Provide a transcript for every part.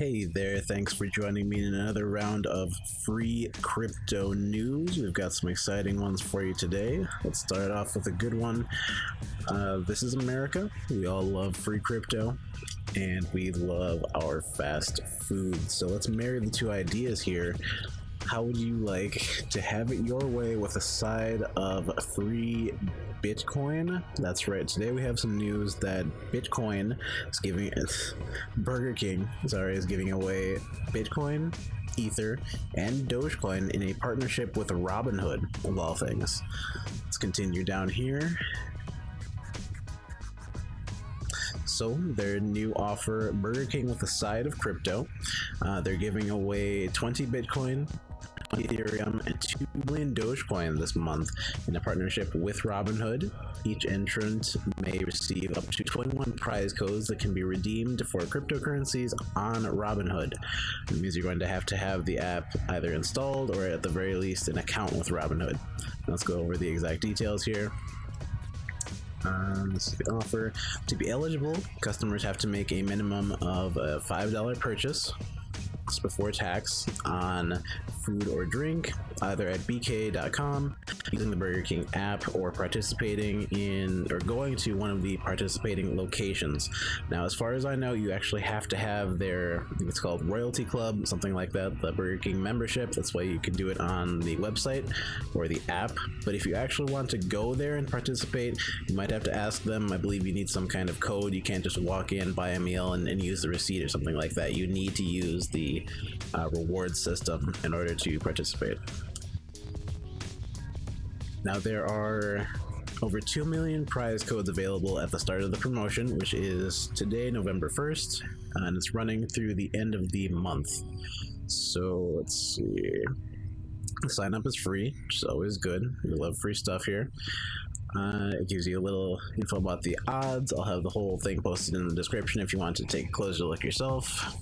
Hey there, thanks for joining me in another round of free crypto news. We've got some exciting ones for you today. Let's start off with a good one. This is America. We all love free crypto and we love our fast food. So let's marry the two ideas here. How would you like to have it your way with a side of free Bitcoin? That's right. Today we have some news that Burger King is giving away Bitcoin, Ether, and Dogecoin in a partnership with Robinhood, of all things. Let's continue down here. So their new offer, Burger King with a side of crypto. They're giving away 20 Bitcoin, Ethereum, and 2 million Dogecoin this month in a partnership with Robinhood. Each entrant may receive up to 21 prize codes that can be redeemed for cryptocurrencies on Robinhood. It means you're going to have the app either installed or at the very least an account with Robinhood. Let's go over the exact details here. This is the offer. To be eligible, customers have to make a minimum of a $5 purchase before tax on food or drink, either at bk.com, using the Burger King app, or participating in or going to one of the participating locations. Now, as far as I know, you actually have to have their, I think it's called Royalty Club, something like that, the Burger King membership. That's why you can do it on the website or the app. But if you actually want to go there and participate, you might have to ask them. I believe you need some kind of code. You can't just walk in, buy a meal, and use the receipt or something like that. You need to use the reward system in order to participate. Now, there are over 2 million prize codes available at the start of the promotion, which is today, November 1st, and it's running through the end of the month. So let's see. The sign up is free, which is always good. We love free stuff here. It gives you a little info about the odds. I'll have the whole thing posted in the description if you want to take a closer look yourself.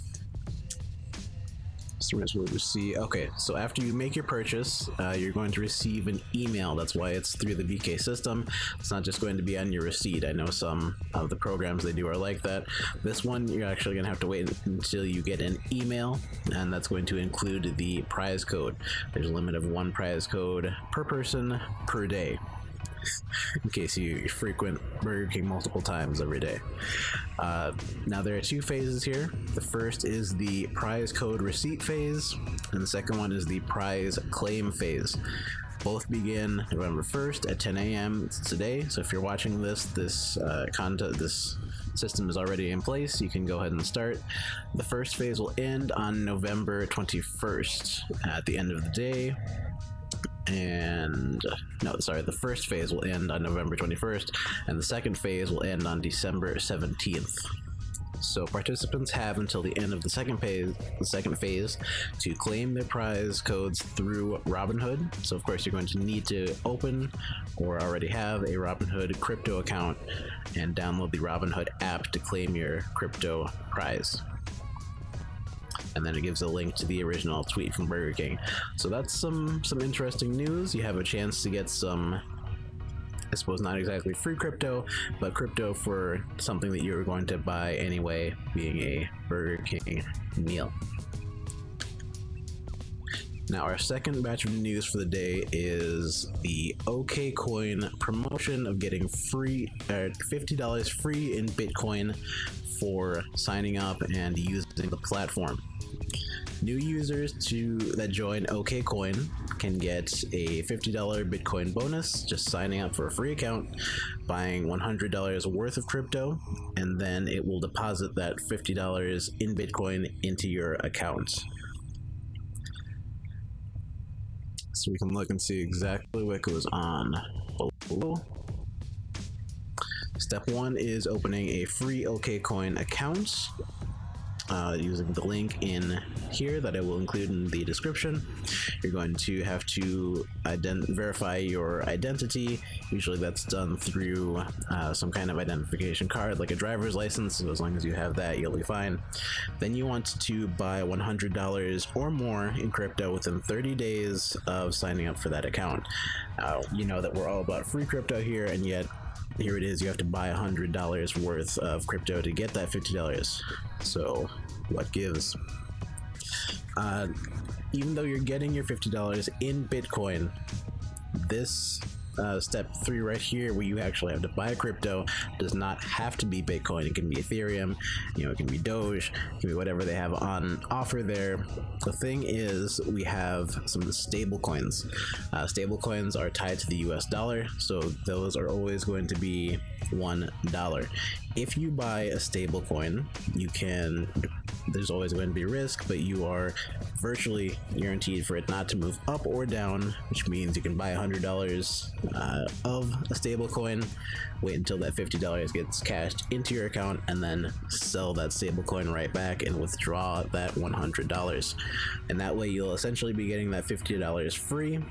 Customers will receive. Okay, so after you make your purchase, you're going to receive an email. That's why it's through the BK system. It's not just going to be on your receipt. I know some of the programs they do are like that. This one, you're actually going to have to wait until you get an email, and that's going to include the prize code. There's a limit of 1 prize code per person per day, in case you frequent Burger King multiple times every day. Now, there are 2 phases here. The first is the prize code receipt phase, and the second one is the prize claim phase. Both begin November 1st at 10 a.m. It's today, so if you're watching this system is already in place. You can go ahead and start. The first phase will end on November 21st at the end of the day. The first phase will end on November 21st, and the second phase will end on December 17th. So participants have until the end of the second phase to claim their prize codes through Robinhood. So of course you're going to need to open or already have a Robinhood crypto account and download the Robinhood app to claim your crypto prize. And then it gives a link to the original tweet from Burger King. So that's some interesting news. You have a chance to get some, I suppose not exactly free crypto, but crypto for something that you're going to buy anyway, being a Burger King meal. Now, our second batch of news for the day is the Okcoin promotion of getting free $50 free in Bitcoin for signing up and using the platform. New users that join Okcoin can get a $50 Bitcoin bonus just signing up for a free account, buying $100 worth of crypto, and then it will deposit that $50 in Bitcoin into your account. So we can look and see exactly what goes on below. Step 1 is opening a free Okcoin account using the link in here that I will include in the description. You're going to have to verify your identity. Usually that's done through some kind of identification card, like a driver's license. So as long as you have that, you'll be fine. Then you want to buy $100 or more in crypto within 30 days of signing up for that account. You know that we're all about free crypto here, and yet here it is, you have to buy $100 worth of crypto to get that $50. So what gives. Even though you're getting your $50 in Bitcoin, this step 3 right here, where you actually have to buy crypto, does not have to be Bitcoin. It can be Ethereum, it can be Doge, it can be whatever they have on offer there. The thing is, we have some stable coins. Stable coins are tied to the US dollar, so those are always going to be $1. If you buy a stable coin, there's always going to be risk, but you are virtually guaranteed for it not to move up or down, which means you can buy $100 of a stable coin, wait until that $50 gets cashed into your account, and then sell that stable coin right back and withdraw that $100. And that way you'll essentially be getting that $50 free,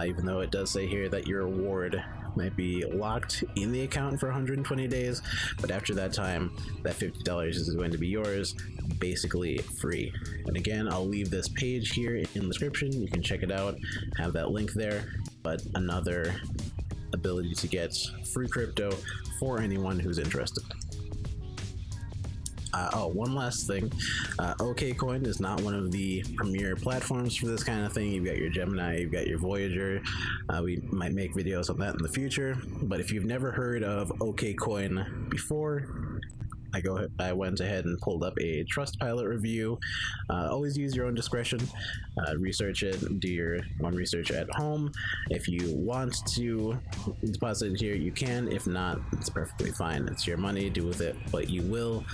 even though it does say here that your reward might be locked in the account for 120 days, but after that time, that $50 is going to be yours, basically free. And again, I'll leave this page here in the description. You can check it out, have that link there. But another ability to get free crypto for anyone who's interested. One last thing. Okcoin is not one of the premier platforms for this kind of thing. You've got your Gemini, you've got your Voyager. We might make videos on that in the future. But if you've never heard of Okcoin before, I went ahead and pulled up a Trustpilot review. Always use your own discretion. Research it, do your own research at home. If you want to deposit it here, you can. If not, it's perfectly fine. It's your money, do with it what you will.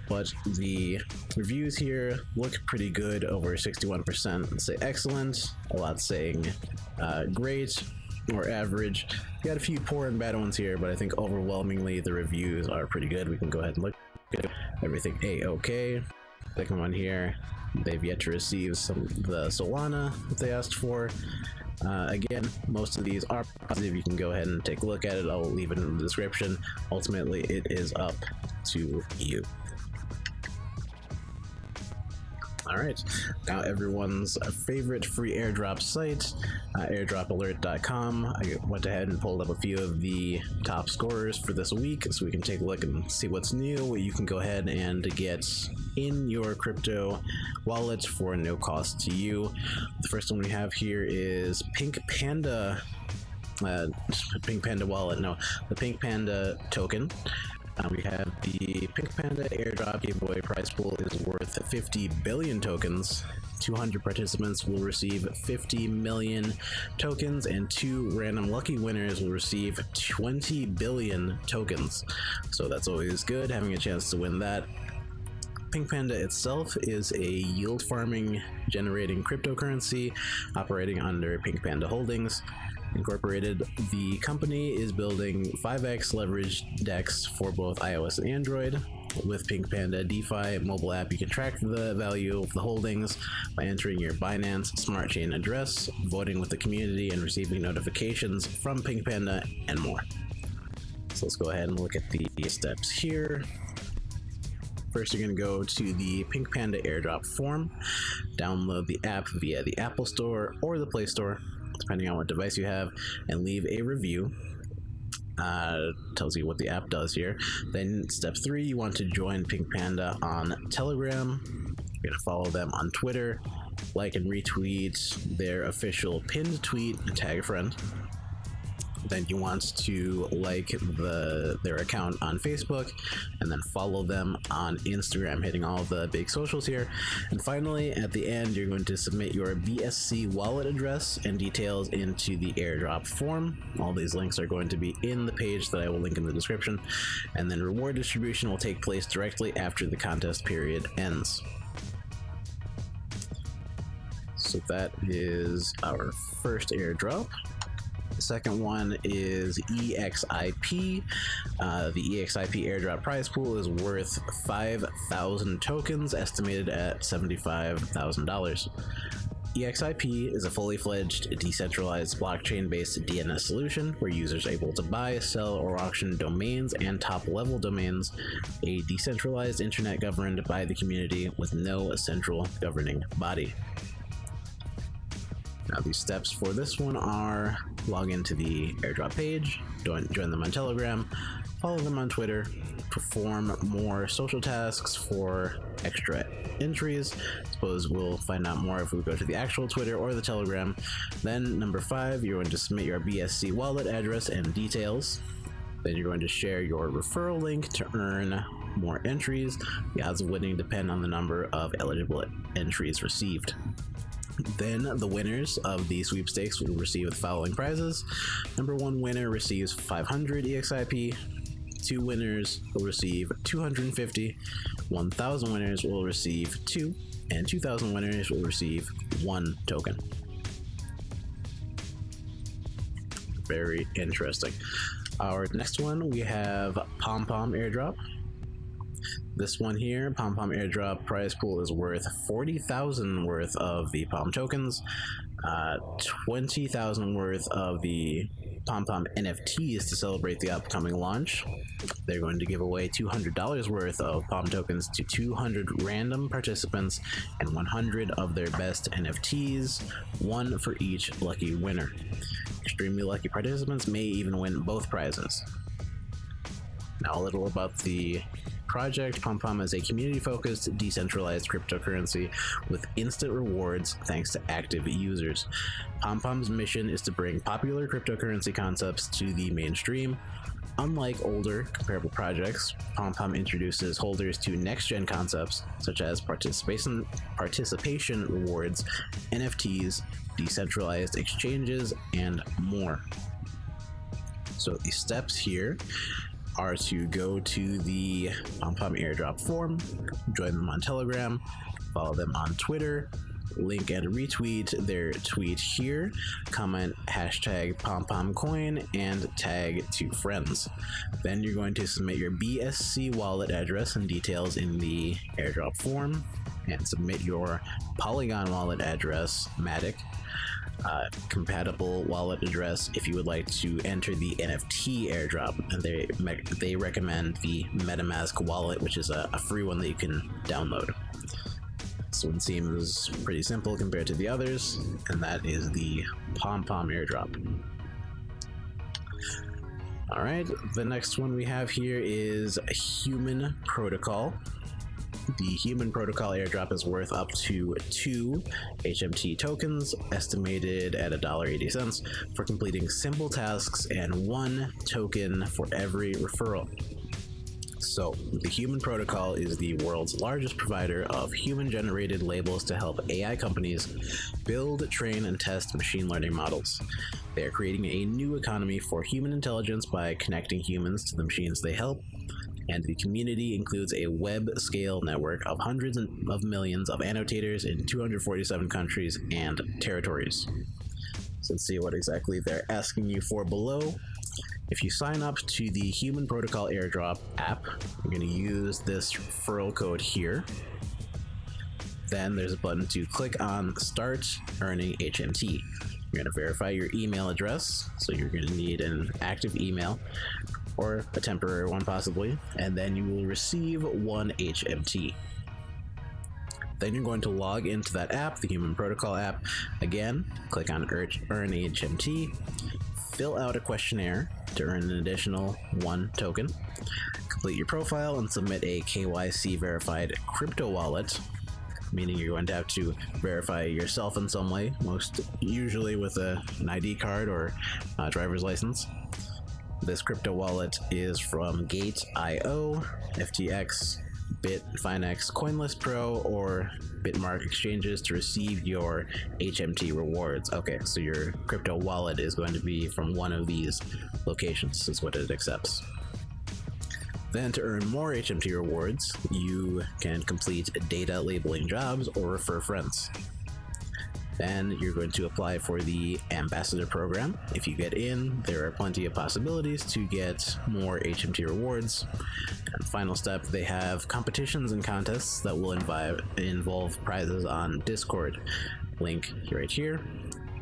But the reviews here look pretty good. Over 61% say excellent, a lot saying great or average. You got a few poor and bad ones here, but I think overwhelmingly the reviews are pretty good. We can go ahead and look at everything a-okay. Second one here, they've yet to receive the Solana that they asked for. Again, most of these are positive. You can go ahead and take a look at it. I'll leave it in the description. Ultimately, it is up to you. Alright, now everyone's favorite free airdrop site, AirdropAlert.com. I went ahead and pulled up a few of the top scorers for this week so we can take a look and see what's new, what you can go ahead and get in your crypto wallet for no cost to you. The first one we have here is PinkPanda. PinkPanda wallet, no, the PinkPanda token. We have the PinkPanda Airdrop giveaway prize pool is worth 50 billion tokens. 200 participants will receive 50 million tokens, and 2 random lucky winners will receive 20 billion tokens. So that's always good, having a chance to win that. PinkPanda itself is a yield farming generating cryptocurrency operating under PinkPanda Holdings Incorporated. The company is building 5x leverage DEX for both iOS and Android. With PinkPanda DeFi mobile app, you can track the value of the holdings by entering your Binance Smart Chain address, voting with the community, and receiving notifications from PinkPanda and more. So let's go ahead and look at the steps here. First, you're going to go to the PinkPanda Airdrop form, download the app via the Apple Store or the Play Store, depending on what device you have, and leave a review. Tells you what the app does here. Then step 3, you want to join PinkPanda on Telegram. You're going to follow them on Twitter, like and retweet their official pinned tweet, and tag a friend. Then you want to like their account on Facebook, and then follow them on Instagram, hitting all the big socials here. And finally, at the end, you're going to submit your BSC wallet address and details into the airdrop form. All these links are going to be in the page that I will link in the description. And then reward distribution will take place directly after the contest period ends. So that is our first airdrop. The second one is EXIP. The EXIP airdrop prize pool is worth 5,000 tokens, estimated at $75,000. EXIP is a fully fledged decentralized blockchain-based DNS solution where users are able to buy, sell, or auction domains and top-level domains, a decentralized internet governed by the community with no central governing body. Now, these steps for this one are log into the airdrop page, join them on Telegram, follow them on Twitter, perform more social tasks for extra entries. Suppose we'll find out more if we go to the actual Twitter or the Telegram. Then number 5, you're going to submit your BSC wallet address and details. Then you're going to share your referral link to earn more entries. The odds of winning depend on the number of eligible entries received. Then the winners of the sweepstakes will receive the following prizes. Number 1 winner receives 500 EXIP. 2 winners will receive 250. 1,000 winners will receive 2, and 2,000 winners will receive 1 token. Very interesting. Our next one, we have PomPom Airdrop. This one here, PomPom Airdrop prize pool is worth 40,000 worth of the Pom tokens, 20,000 worth of the PomPom NFTs to celebrate the upcoming launch. They're going to give away $200 worth of Pom tokens to 200 random participants and 100 of their best NFTs, 1 for each lucky winner. Extremely lucky participants may even win both prizes. Now a little about the project. PomPom is a community-focused, decentralized cryptocurrency with instant rewards thanks to active users. PomPom's mission is to bring popular cryptocurrency concepts to the mainstream. Unlike older comparable projects, PomPom introduces holders to next-gen concepts such as participation rewards, NFTs, decentralized exchanges, and more. So the steps here are to go to the PomPom Airdrop forum, join them on Telegram, follow them on Twitter, link and retweet their tweet here, comment hashtag PomPomCoin, and tag 2 friends. Then you're going to submit your BSC wallet address and details in the airdrop form, and submit your Polygon wallet address, Matic, compatible wallet address if you would like to enter the NFT airdrop. And they recommend the MetaMask wallet, which is a free one that you can download. This one seems pretty simple compared to the others, and that is the PomPom airdrop. Alright, the next one we have here is Human Protocol. The Human Protocol airdrop is worth up to 2 HMT tokens, estimated at $1.80, for completing simple tasks, and 1 token for every referral. So, the Human Protocol is the world's largest provider of human-generated labels to help AI companies build, train, and test machine learning models. They are creating a new economy for human intelligence by connecting humans to the machines they help, and the community includes a web-scale network of hundreds of millions of annotators in 247 countries and territories. So let's see what exactly they're asking you for below. If you sign up to the Human Protocol Airdrop app, you're going to use this referral code here. Then there's a button to click on Start Earning HMT. You're going to verify your email address, so you're going to need an active email, or a temporary one possibly, and then you will receive 1 HMT. Then you're going to log into that app, the Human Protocol app. Again, click on Earn HMT, fill out a questionnaire to earn an additional 1 token, complete your profile, and submit a KYC verified crypto wallet, meaning you're going to have to verify yourself in some way, most usually with an ID card or driver's license. This crypto wallet is from Gate.io, FTX, Bitfinex, CoinList Pro, or Bitmark exchanges to receive your HMT rewards. Okay, so your crypto wallet is going to be from one of these locations, is what it accepts. Then to earn more HMT rewards, you can complete data labeling jobs or refer friends. Then you're going to apply for the Ambassador program. If you get in, there are plenty of possibilities to get more HMT rewards. And final step, they have competitions and contests that will involve prizes on Discord. Link right here.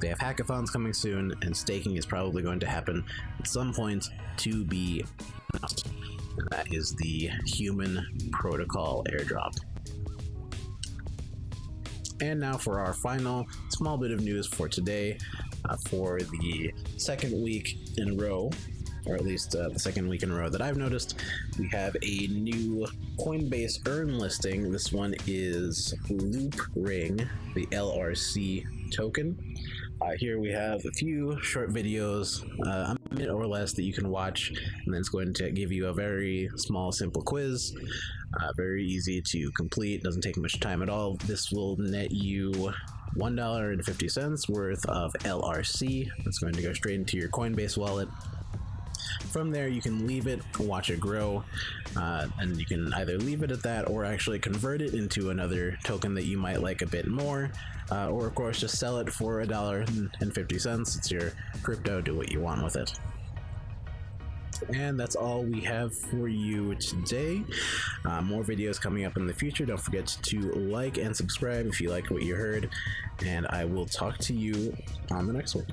They have hackathons coming soon, and staking is probably going to happen at some point to be announced. And that is the Human Protocol airdrop. And now for our final small bit of news for today. For the second week in a row, or at least the second week in a row that I've noticed. We have a new Coinbase Earn listing. This one is Loopring, the LRC token. Here we have a few short videos, a minute or less, that you can watch, and then it's going to give you a very small, simple quiz. Very easy to complete, doesn't take much time at all. This will net you $1.50 worth of LRC. It's going to go straight into your Coinbase wallet. From there, you can leave it, watch it grow, and you can either leave it at that or actually convert it into another token that you might like a bit more, or of course just sell it for $1.50. It's your crypto, do what you want with it. And that's all we have for you today. More videos coming up in the future. Don't forget to like and subscribe if you liked what you heard, and I will talk to you on the next one.